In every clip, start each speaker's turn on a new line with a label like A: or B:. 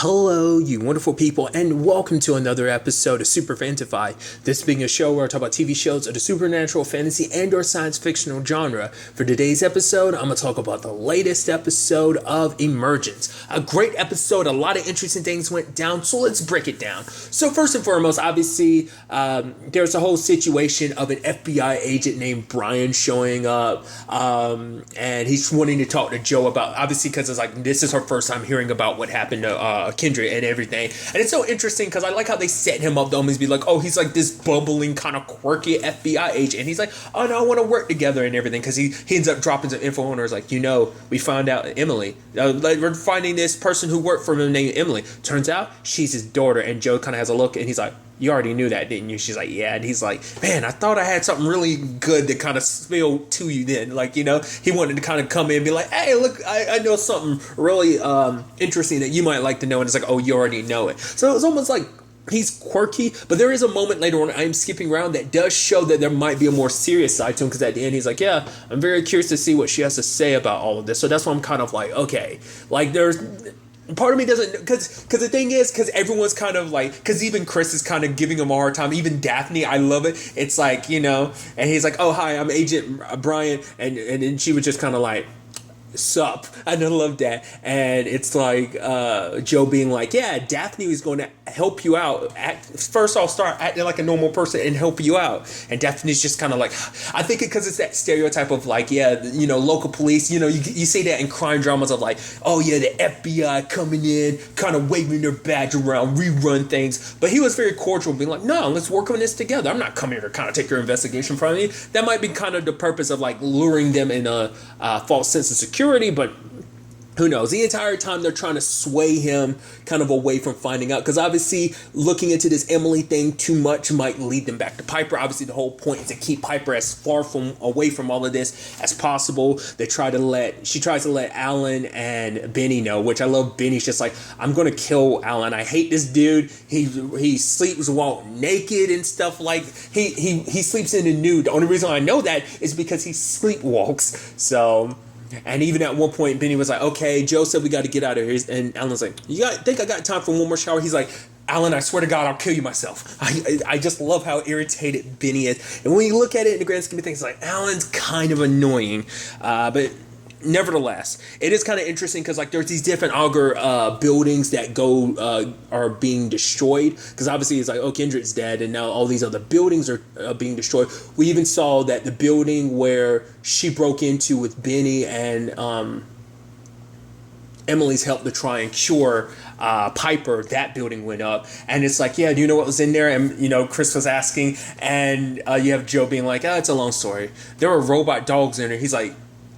A: Hello, you wonderful people, and welcome to another episode of Super-Fanta-Fi. This being a show where I talk about TV shows of the supernatural, fantasy, and or science fictional genre. For today's episode, I'm going to talk about the latest episode of Emergence. A great episode, a lot of interesting things went down, so let's break it down. So first and foremost, obviously, there's a whole situation of an FBI agent named Brian showing up, and he's wanting to talk to Joe about, obviously, because it's like, this is her first time hearing about what happened to Kendra and everything. And it's so interesting because I like how they set him up to almost be like, oh, he's like this bumbling kind of quirky FBI agent. And he's like, oh no, I want to work together and everything, because he ends up dropping some info on her. It's like, we found out Emily. Like, we're finding this person who worked for him named Emily. Turns out she's his daughter. And Joe kind of has a look and he's like, you already knew that, didn't you? She's like, yeah. And he's like, man, I thought I had something really good to kind of spill to you then. Like, he wanted to kind of come in and be like, hey, look, I know something really interesting that you might like to know. And it's like, oh, you already know it. So it's almost like he's quirky, but there is a moment later on, I'm skipping around, that does show that there might be a more serious side to him, because at the end he's like, yeah, I'm very curious to see what she has to say about all of this. So that's why I'm kind of like, okay, like part of me doesn't, because the thing is, because everyone's kind of like, because even Chris is kind of giving him a hard time, even Daphne, I love it. It's like, and he's like, oh, hi, I'm Agent Brian, and then she was just kind of like, sup, and I love that. And it's like Joe being like, yeah, Daphne is going to help you out. First I'll start acting like a normal person and help you out. And Daphne's just kind of like, I think because it's that stereotype of like, yeah, local police, you see that in crime dramas of like, oh yeah, the FBI coming in, kind of waving their badge around, rerun things. But he was very cordial, being like, no, let's work on this together. I'm not coming here to kind of take your investigation from you. That might be kind of the purpose of like luring them in a false sense of security, but who knows? The entire time they're trying to sway him kind of away from finding out, because obviously looking into this Emily thing too much might lead them back to Piper. Obviously the whole point is to keep Piper as far away from all of this as possible. She tries to let Alan and Benny know, which I love. Benny's just like, I'm gonna kill Alan. I hate this dude. He sleeps while naked and stuff. Like he sleeps in the nude. The only reason I know that is because he sleepwalks. So. And even at one point, Benny was like, okay, Joe said we got to get out of here. And Alan's like, think I got time for one more shower? He's like, Alan, I swear to God, I'll kill you myself. I just love how irritated Benny is. And when you look at it in the grand scheme of things, like, Alan's kind of annoying. But nevertheless, it is kind of interesting because like there's these different auger buildings that are being destroyed, because obviously it's like, oh, Kendrick's dead, and now all these other buildings are being destroyed. We even saw that the building where she broke into with Benny and Emily's help to try and cure Piper, that building went up. And it's like, yeah, do you know what was in there? And Chris was asking, and you have Joe being like, it's a long story. There were robot dogs in there. He's like,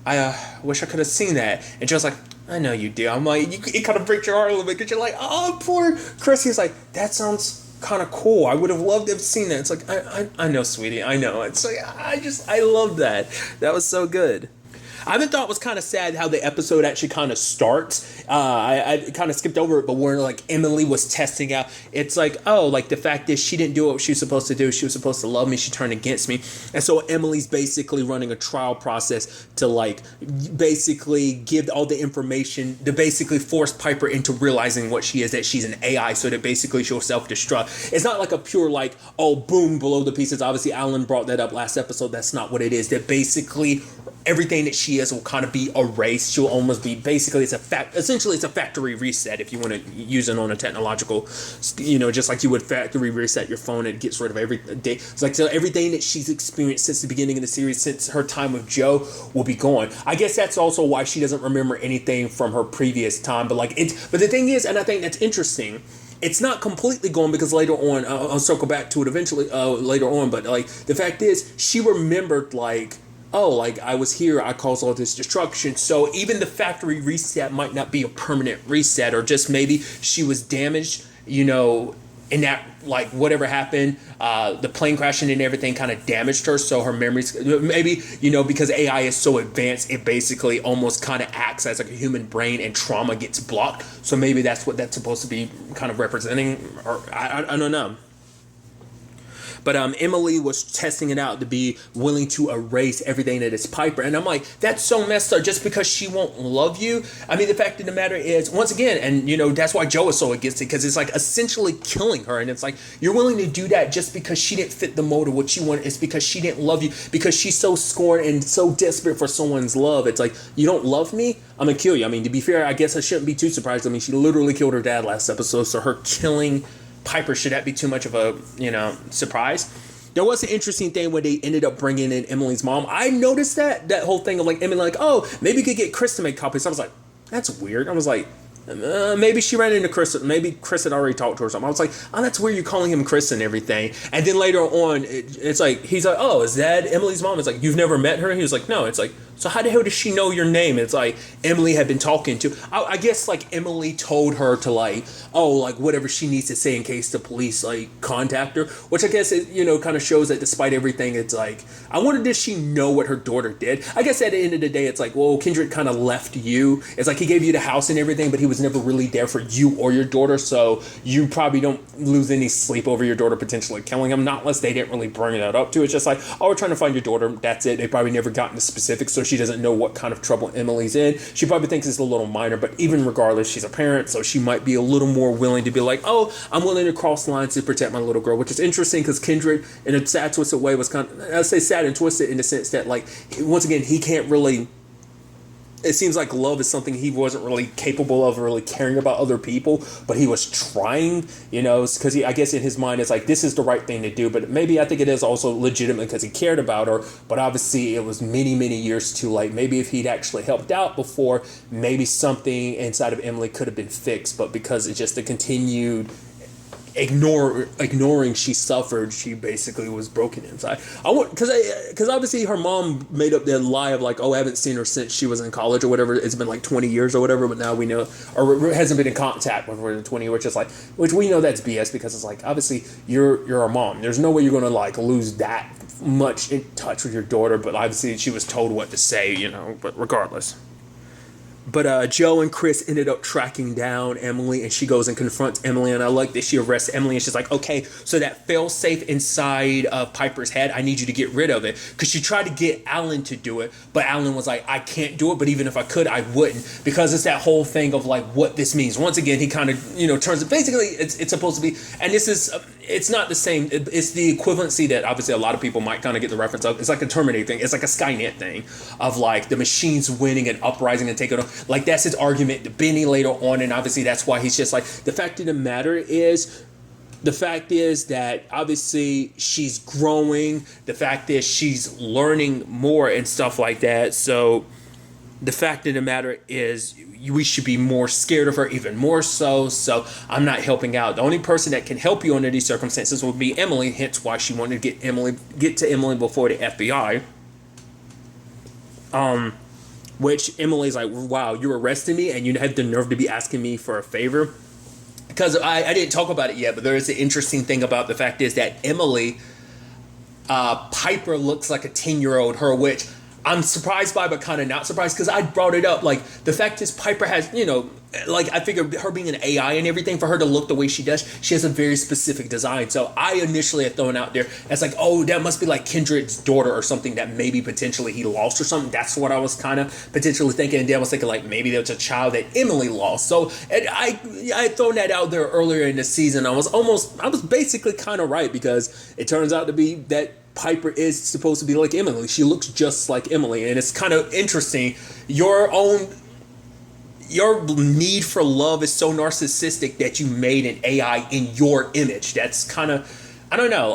A: I wish I could have seen that. And Joe's like, I know you do. I'm like, it kind of breaks your heart a little bit, because you're like, oh, poor Chris. He's like, that sounds kind of cool. I would have loved to have seen that. It's like, I know, sweetie. I know. It's like, I love that. That was so good. I even thought it was kind of sad how the episode actually kind of starts. I kind of skipped over it, but where like Emily was testing out, it's like, oh, like the fact is she didn't do what she was supposed to do. She was supposed to love me. She turned against me. And so Emily's basically running a trial process to like basically give all the information to basically force Piper into realizing what she is, that she's an AI, so that basically she'll self-destruct. It's not like a pure like, oh, boom, below the pieces. Obviously, Alan brought that up last episode. That's not what it is. That basically everything that she is will kind of be erased. She'll almost be, basically essentially it's a factory reset, if you want to use it on a technological, just like you would factory reset your phone, and it gets rid of everything. It's like, so everything that she's experienced since the beginning of the series, since her time with Joe, will be gone. I guess that's also why she doesn't remember anything from her previous time, but the thing is, and I think that's interesting, it's not completely gone, because later on, I'll circle back to it eventually later on, but like the fact is, she remembered like, oh, like I was here, I caused all this destruction. So even the factory reset might not be a permanent reset, or just maybe she was damaged, in that, like, whatever happened, the plane crashing and everything kind of damaged her. So her memories, maybe, because AI is so advanced, it basically almost kind of acts as like a human brain, and trauma gets blocked. So maybe that's what that's supposed to be kind of representing, or I don't know. But Emily was testing it out to be willing to erase everything that is Piper. And I'm like, that's so messed up just because she won't love you. I mean, the fact of the matter is, once again, and that's why Joe is so against it, because it's like essentially killing her. And it's like, you're willing to do that just because she didn't fit the mold of what you wanted. It's because she didn't love you, because she's so scorned and so desperate for someone's love. It's like, you don't love me, I'm gonna kill you. I mean, to be fair, I guess I shouldn't be too surprised. I mean, she literally killed her dad last episode, so her killing Piper, should that be too much of a surprise? There was an interesting thing when they ended up bringing in Emily's mom. I noticed that whole thing of like Emily, like, oh, maybe you could get Chris to make copies. I was like, that's weird. I was like, maybe she ran into Chris. Maybe Chris had already talked to her or something. I was like, oh, that's weird. You're calling him Chris and everything. And then later on, it's like, he's like, oh, is that Emily's mom? It's like, you've never met her? He was like, no. It's like, so how the hell does she know your name? It's like Emily had been talking to, I guess like Emily told her to like, oh, like whatever she needs to say in case the police like contact her, which I guess it, kind of shows that despite everything, it's like, I wonder, did she know what her daughter did? I guess at the end of the day, it's like, well, Kendrick kind of left you. It's like he gave you the house and everything, but he was never really there for you or your daughter. So you probably don't lose any sleep over your daughter potentially killing him, not unless they didn't really bring that up to it. It's just like, oh, we're trying to find your daughter. That's it. They probably never got into specifics, so she doesn't know what kind of trouble Emily's in. She probably thinks it's a little minor, but even regardless, she's a parent, so she might be a little more willing to be like, oh, I'm willing to cross lines to protect my little girl, which is interesting because Kendrick, in a sad, twisted way, was kind of, I'd say sad and twisted in the sense that, like, once again, he can't really, it seems like love is something he wasn't really capable of really caring about other people, but he was trying, because I guess in his mind it's like, this is the right thing to do, but maybe I think it is also legitimate because he cared about her, but obviously it was many, many years too late. Maybe if he'd actually helped out before, maybe something inside of Emily could have been fixed, but because it's just the continued ignoring she suffered, she basically was broken inside. Because obviously her mom made up that lie of like, oh, I haven't seen her since she was in college or whatever. It's been like 20 years or whatever, but now we know, or hasn't been in contact with her in 20, which we know that's BS, because it's like, obviously you're a mom. There's no way you're gonna like lose that much in touch with your daughter, but obviously she was told what to say, but regardless. But Joe and Chris ended up tracking down Emily, and she goes and confronts Emily, and I like that she arrests Emily, and she's like, okay, so that failsafe inside of Piper's head, I need you to get rid of it, because she tried to get Alan to do it, but Alan was like, I can't do it, but even if I could, I wouldn't, because it's that whole thing of like what this means. Once again, he kind of, turns it, basically, it's supposed to be, and this is, it's not the same, it's the equivalency that obviously a lot of people might kind of get the reference of. It's like a Terminator thing, it's like a Skynet thing, of like the machines winning and uprising and taking over. Like, that's his argument to Benny later on, and obviously that's why he's just like, the fact of the matter is, that obviously she's growing, the fact is she's learning more and stuff like that, so the fact of the matter is we should be more scared of her, even more so I'm not helping out. The only person that can help you under these circumstances would be Emily, hence why she wanted to get to Emily before the FBI. Which Emily's like, wow, you arrested me and you had the nerve to be asking me for a favor? Because I didn't talk about it yet, but there is an interesting thing about the fact is that Emily, Piper looks like a 10-year-old her, which I'm surprised by, but kind of not surprised, because I brought it up. Like, the fact is Piper has, like, I figured her being an AI and everything, for her to look the way she does, she has a very specific design. So I initially had thrown out there as like, oh, that must be like Kendrick's daughter or something that maybe potentially he lost or something. That's what I was kind of potentially thinking. And then I was thinking like, maybe there was a child that Emily lost. So and I had thrown that out there earlier in the season. I was basically kind of right, because it turns out to be that Piper is supposed to be like Emily. She looks just like Emily, and it's kind of interesting. Your need for love is so narcissistic that you made an AI in your image. That's kind of, I don't know.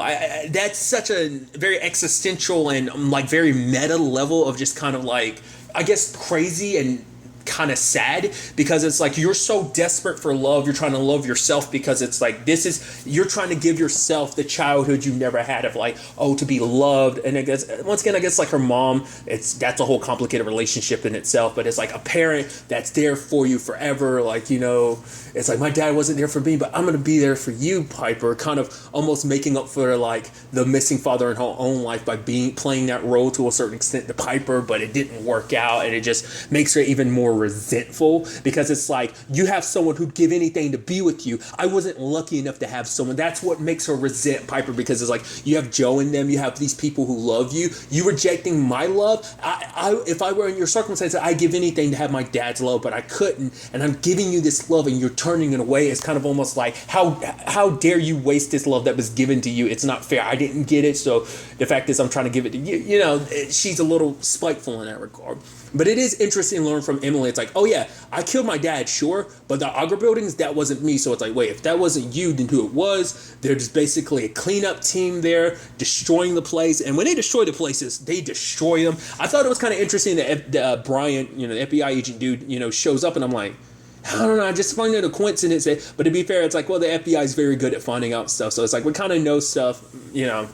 A: That's such a very existential and like very meta level of just kind of like, I guess, crazy and kind of sad, because it's like you're so desperate for love, you're trying to love yourself, because it's like you're trying to give yourself the childhood you never had of like, oh, to be loved. And I guess once again, like her mom, that's a whole complicated relationship in itself, but it's like a parent that's there for you forever. Like, it's like, my dad wasn't there for me, but I'm gonna be there for you, Piper, kind of almost making up for like the missing father in her own life by playing that role to a certain extent to Piper, but it didn't work out, and it just makes her even more resentful, because it's like, you have someone who'd give anything to be with you. I wasn't lucky enough to have someone. That's what makes her resent Piper, because it's like, you have Joe and them, you have these people who love you. You rejecting my love. If I were in your circumstances, I'd give anything to have my dad's love, but I couldn't. And I'm giving you this love and you're turning it away. It's kind of almost like, how dare you waste this love that was given to you? It's not fair. I didn't get it, so the fact is I'm trying to give it to you. You know, she's a little spiteful in that regard. But it is interesting to learn from Emily. It's like, oh yeah, I killed my dad, sure, but the Augur buildings, that wasn't me. So it's like, wait, if that wasn't you, then who it was? They're just basically a cleanup team there, destroying the place. And when they destroy the places, they destroy them. I thought it was kind of interesting that Brian, you know, the FBI agent dude, you know, shows up, and I'm like, I don't know, I just find it a coincidence. But to be fair, it's like, well, the FBI is very good at finding out stuff. So it's like, we kind of know stuff, you know.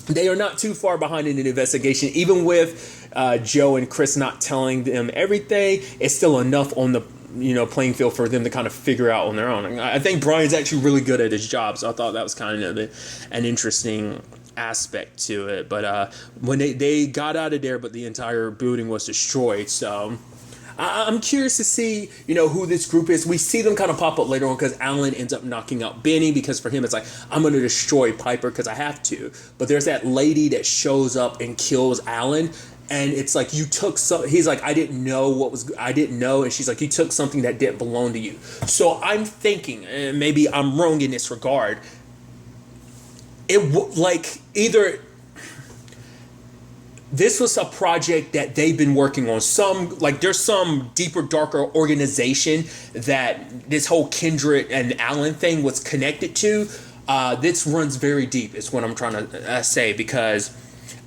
A: They are not too far behind in an investigation. Even with Joe and Chris not telling them everything, it's still enough on the, you know, playing field for them to kind of figure out on their own. I think Brian's actually really good at his job, so I thought that was kind of an interesting aspect to it. But when they got out of there, but the entire building was destroyed, so I'm curious to see, you know, who this group is. We see them kind of pop up later on because Alan ends up knocking out Benny, because for him it's like, I'm going to destroy Piper because I have to. But there's that lady that shows up and kills Alan. And it's like, you took some, he's like, I didn't know. And she's like, you took something that didn't belong to you. So I'm thinking, and maybe I'm wrong in this regard, either this was a project that they've been working on. There's some deeper, darker organization that this whole Kindred and Alan thing was connected to. This runs very deep, is what I'm trying to say, because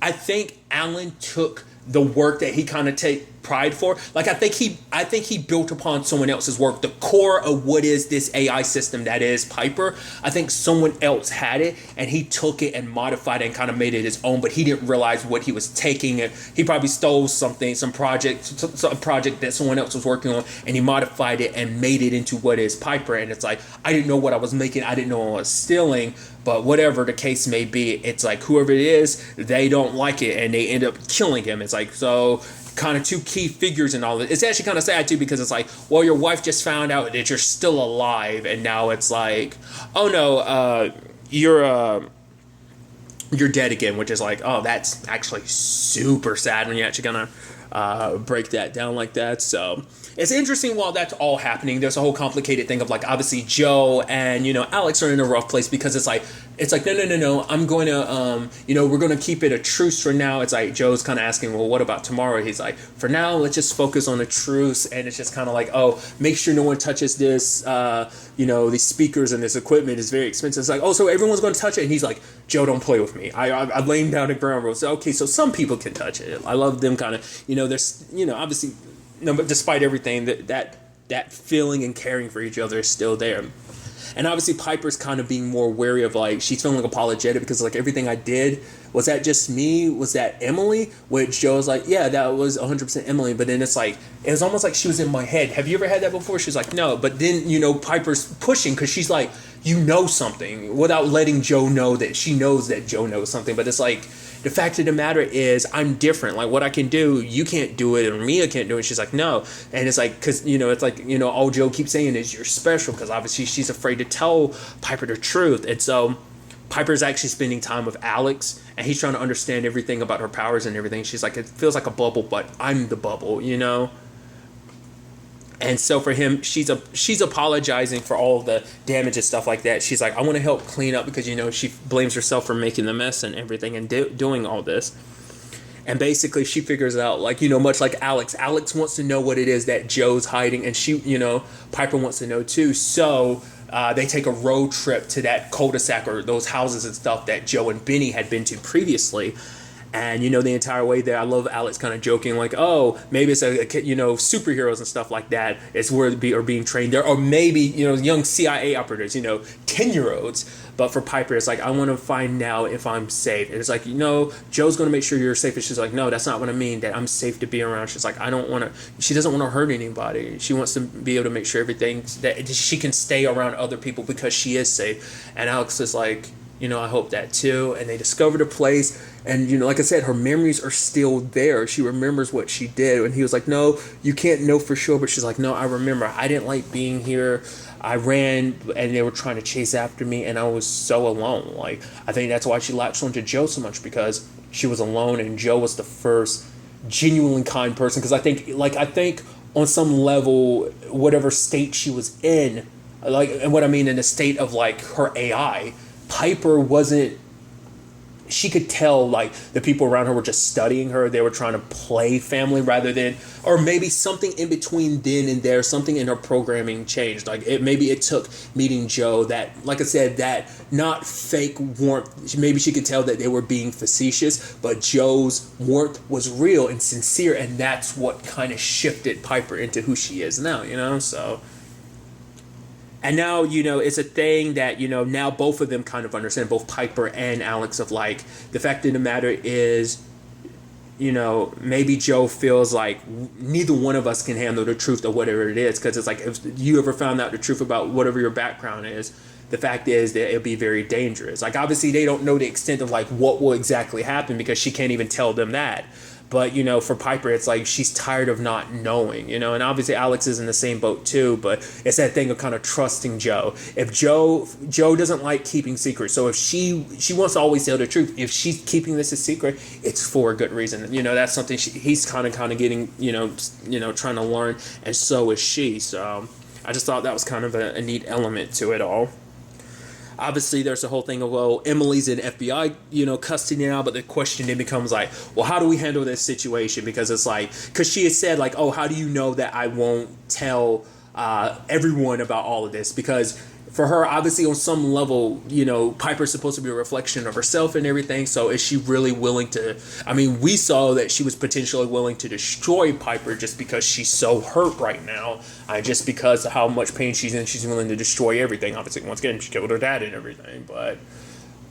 A: I think Alan took the work that he kind of take pride for. Like, I think he built upon someone else's work. The core of what is this AI system that is Piper, I think someone else had it, and he took it and modified it and kind of made it his own, but he didn't realize what he was taking. And he probably stole some project that someone else was working on, and he modified it and made it into what is Piper. And it's like, I didn't know what I was making. I didn't know what I was stealing. But whatever the case may be, it's like, whoever it is, they don't like it, and they end up killing him. It's like, so kind of two key figures in all of it. It's actually kind of sad too, because it's like, well, your wife just found out that you're still alive, and now it's like, oh no, you're dead again, which is like, oh, that's actually super sad when you're actually gonna break that down like that. So it's interesting while that's all happening. There's a whole complicated thing of like, obviously Joe and, you know, Alex are in a rough place, because it's like no, I'm going to we're going to keep it a truce for now. It's like Joe's kind of asking, well, what about tomorrow? He's like, for now, let's just focus on a truce. And it's just kind of like, oh, make sure no one touches this, these speakers and this equipment is very expensive. It's like, oh, so everyone's going to touch it. And he's like, Joe, don't play with me. I'm laying down the ground rules. So, okay, so some people can touch it. I love them kind of, there's, obviously, but despite everything, that feeling and caring for each other is still there. And obviously Piper's kind of being more wary of, like, she's feeling apologetic because, like, everything I did, was that just me? Was that Emily? Which Joe's like, yeah, that was 100% Emily. But then it's like, it was almost like she was in my head. Have you ever had that before? She's like, no. But then, Piper's pushing because she's like, you know something, without letting Joe know that she knows that Joe knows something. But it's like, the fact of the matter is, I'm different. Like, what I can do, you can't do it, or Mia can't do it. She's like, no. And it's like, because, it's like, all Joe keeps saying is you're special, because obviously she's afraid to tell Piper the truth. And so Piper's actually spending time with Alex, and he's trying to understand everything about her powers and everything. She's like, it feels like a bubble, but I'm the bubble, And so for him, she's apologizing for all the damage and stuff like that. She's like, I want to help clean up, because, she blames herself for making the mess and everything and doing all this. And basically she figures out, like, much like Alex wants to know what it is that Joe's hiding, and she, Piper wants to know too. So they take a road trip to that cul-de-sac, or those houses and stuff that Joe and Benny had been to previously. And, the entire way there, I love Alex kind of joking, like, oh, maybe it's a superheroes and stuff like that. It's where are being trained there. Or maybe, young CIA operators, 10-year-olds. But for Piper, it's like, I want to find out if I'm safe. And it's like, Joe's going to make sure you're safe. And she's like, no, that's not what I mean, that I'm safe to be around. She's like, she doesn't want to hurt anybody. She wants to be able to make sure that she can stay around other people because she is safe. And Alex is like, I hope that too. And they discovered a place, and like I said, her memories are still there. She remembers what she did. And he was like, no, you can't know for sure. But she's like, no, I remember. I didn't like being here. I ran, and they were trying to chase after me, and I was so alone. Like, I think that's why she latched onto Joe so much, because she was alone, and Joe was the first genuinely kind person. Because I think on some level, whatever state she was in, like, and what I mean in the state of like her AI, Piper wasn't. She could tell like the people around her were just studying her. They were trying to play family rather than, or maybe something in between then and there. Something in her programming changed. Like maybe it took meeting Joe that, like I said, that not fake warmth. Maybe she could tell that they were being facetious, but Joe's warmth was real and sincere, and that's what kind of shifted Piper into who she is now. So. And now, it's a thing that, now both of them kind of understand, both Piper and Alex, of like, the fact of the matter is, maybe Joe feels like neither one of us can handle the truth of whatever it is. Because it's like, if you ever found out the truth about whatever your background is, the fact is that it'll be very dangerous. Like, obviously, they don't know the extent of like what will exactly happen, because she can't even tell them that. But, for Piper, it's like she's tired of not knowing, and obviously Alex is in the same boat too, but it's that thing of kind of trusting Joe. If Joe doesn't like keeping secrets, so if she wants to always tell the truth, if she's keeping this a secret, it's for a good reason. That's something he's kind of getting, trying to learn, and so is she. So I just thought that was kind of a neat element to it all. Obviously, there's the whole thing of, well, Emily's in FBI, custody now, but the question then becomes like, well, how do we handle this situation? Because it's like, because she has said like, oh, how do you know that I won't tell everyone about all of this? Because for her, obviously, on some level, Piper's supposed to be a reflection of herself and everything. So is she really willing to? I mean, we saw that she was potentially willing to destroy Piper just because she's so hurt right now. Just because of how much pain she's in, she's willing to destroy everything. Obviously, once again, she killed her dad and everything. But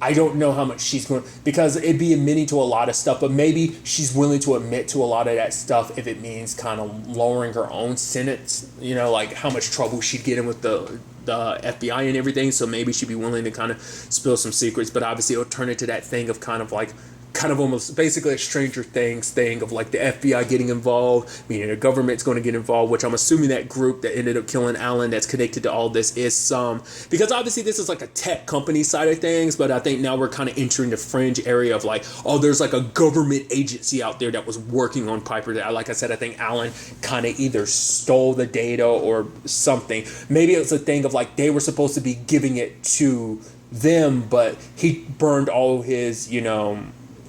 A: I don't know how much she's going, because it'd be admitting to a lot of stuff. But maybe she's willing to admit to a lot of that stuff if it means kind of lowering her own sentence. Like how much trouble she'd get in with the FBI and everything. So maybe she'd be willing to kind of spill some secrets. But obviously, it'll turn into that thing of kind of almost basically a Stranger Things thing of like the FBI getting involved, meaning the government's going to get involved, which I'm assuming that group that ended up killing Alan that's connected to all this is because obviously this is like a tech company side of things, but I think now we're kind of entering the fringe area of like, oh, there's like a government agency out there that was working on Piper. That, like I said, I think Alan kind of either stole the data or something. Maybe it's a thing of like they were supposed to be giving it to them, but he burned all his,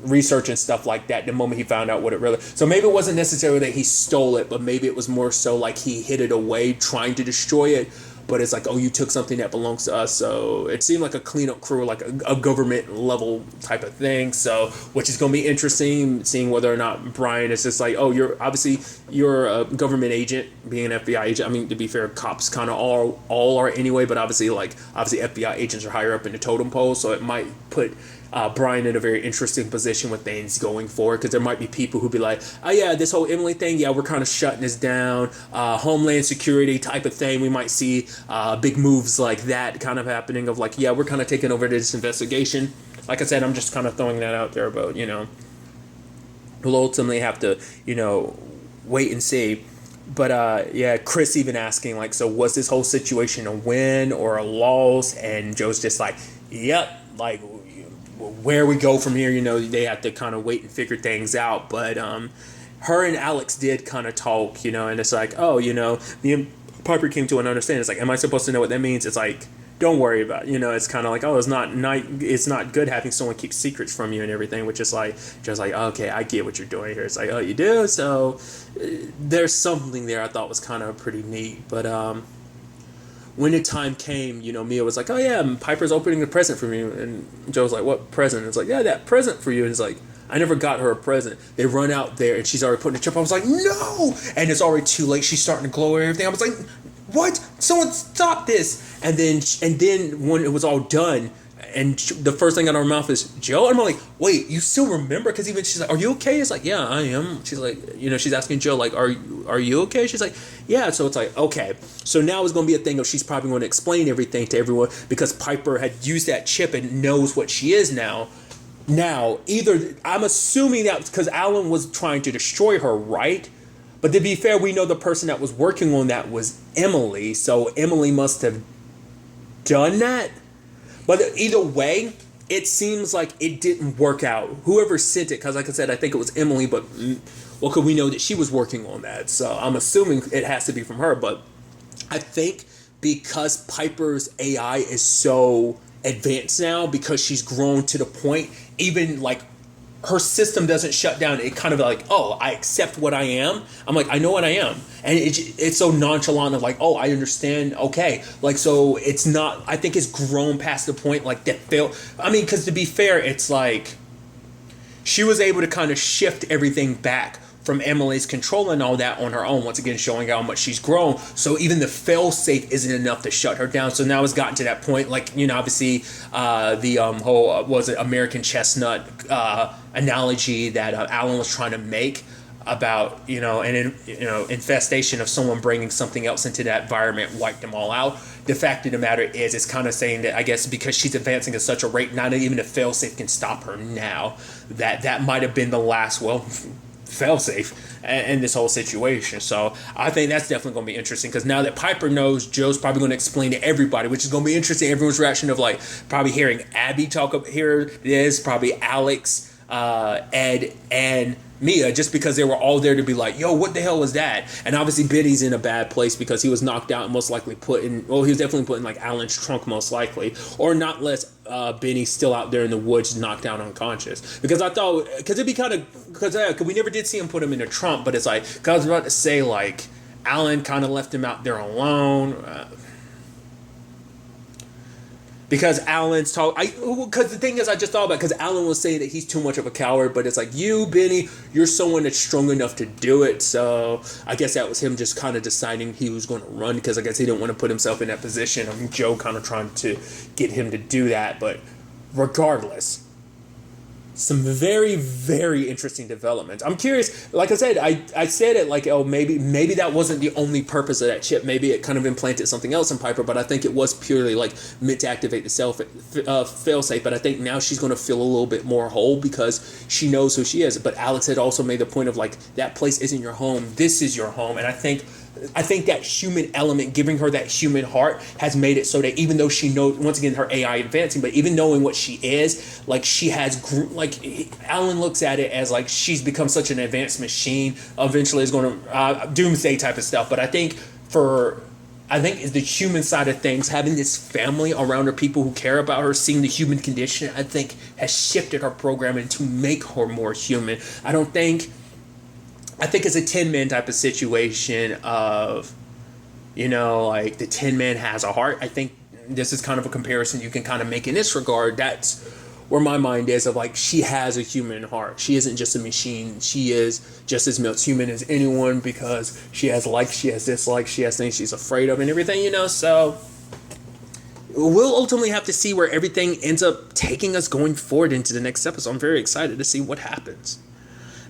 A: research and stuff like that the moment he found out what it really. So maybe it wasn't necessarily that he stole it, but maybe it was more so like he hid it away trying to destroy it. But it's like, oh, you took something that belongs to us. So it seemed like a cleanup crew, like a government level type of thing. So, which is going to be interesting, seeing whether or not Brian is just like, oh, you're a government agent, being an FBI agent. I mean, to be fair, cops kind of all are anyway, but obviously FBI agents are higher up in the totem pole. So it might put Brian in a very interesting position with things going forward, because there might be people who be like, oh yeah, this whole Emily thing, yeah, we're kind of shutting this down, Homeland Security type of thing. We might see big moves like that kind of happening of like, yeah, we're kind of taking over this investigation. Like I said, I'm just kind of throwing that out there about, we'll ultimately have to, wait and see. But yeah, Chris even asking like, so was this whole situation a win or a loss? And Joe's just like, yep, like where we go from here, they have to kind of wait and figure things out. But her and Alex did kind of talk, and it's like, oh, me and Piper came to an understanding. It's like, am I supposed to know what that means? It's like, don't worry about it. It's kind of like, oh, it's not good having someone keep secrets from you and everything, which is like, just like, okay, I get what you're doing here. It's like, oh, you do? So there's something there I thought was kind of pretty neat. But when the time came, Mia was like, oh yeah, Piper's opening a present for me. And Joe's like, what present? It's like, yeah, that present for you. And it's like, I never got her a present. They run out there and she's already putting the chip. I was like, no! And it's already too late. She's starting to glow and everything. I was like, what? Someone stop this. And then when it was all done, And the first thing out of her mouth is Joe. And I'm like, wait, you still remember? Because even she's like, are you okay? It's like, yeah, I am. She's like, she's asking Joe, like, are you okay? She's like, yeah. So it's like, okay. So now it's going to be a thing of she's probably going to explain everything to everyone because Piper had used that chip and knows what she is now. Now, either I'm assuming that because Alan was trying to destroy her, right? But to be fair, we know the person that was working on that was Emily. So Emily must have done that. But either way, it seems like it didn't work out. Whoever sent it, because like I said, I think it was Emily, but because we know that she was working on that. So I'm assuming it has to be from her. But I think because Piper's AI is so advanced now, because she's grown to the point, even like her system doesn't shut down. It kind of like, oh, I accept what I am. I'm like, I know what I am. And it's so nonchalant of like, oh, I understand. Okay. Like, so it's not, I think it's grown past the point like that fail. I mean, because to be fair, it's like she was able to kind of shift everything back from Emily's control and all that on her own, once again showing how much she's grown. So even the failsafe isn't enough to shut her down. So now it's gotten to that point, like, obviously the whole was it American Chestnut analogy that Alan was trying to make about an infestation of someone bringing something else into that environment wiped them all out. The fact of the matter is, it's kind of saying that I guess because she's advancing at such a rate, not even a failsafe can stop her now. That might have been the last failsafe in this whole situation. So I think that's definitely going to be interesting because now that Piper knows, Joe's probably going to explain to everybody, which is going to be interesting. Everyone's reaction of like probably hearing Abby talk up here. There's probably Alex, Ed, and Mia, just because they were all there to be like, yo, what the hell was that? And obviously Biddy's in a bad place because he was knocked out and most likely he was definitely put in like Alan's trunk most likely, or not less Benny's still out there in the woods knocked out unconscious. Because I thought, because it'd be kind of, because we never did see him put him in a trunk, but it's like, because I was about to say like Alan kind of left him out there alone. Because Alan's because the thing is, I just thought about, because Alan was saying that he's too much of a coward, but it's like, you, Benny, you're someone that's strong enough to do it. So I guess that was him just kind of deciding he was going to run, because I guess he didn't want to put himself in that position of Joe kind of trying to get him to do that. But regardless, some very, very interesting developments. I'm curious, like I said, I said it like, oh, maybe that wasn't the only purpose of that chip. Maybe it kind of implanted something else in Piper, but I think it was purely like meant to activate the failsafe. But I think now she's going to feel a little bit more whole because she knows who she is. But Alex had also made the point of like, that place isn't your home. This is your home. And I think that human element, giving her that human heart, has made it so that even though she knows, once again, her AI advancing, but even knowing what she is, like she has, like Alan looks at it as like she's become such an advanced machine. Eventually, is going to doomsday type of stuff. But I think is the human side of things, having this family around her, people who care about her, seeing the human condition, I think has shifted her programming to make her more human. I think it's a Tin Man type of situation of, like the Tin Man has a heart. I think this is kind of a comparison you can kind of make in this regard. That's where my mind is, of like, she has a human heart. She isn't just a machine. She is just as much human as anyone, because she has likes, she has dislikes, she has things she's afraid of and everything, so we'll ultimately have to see where everything ends up taking us going forward into the next episode. I'm very excited to see what happens.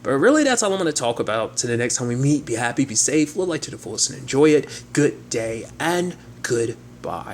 A: But really, that's all I'm going to talk about. To the next time we meet, be happy, be safe, live life to the fullest, and enjoy it. Good day and goodbye.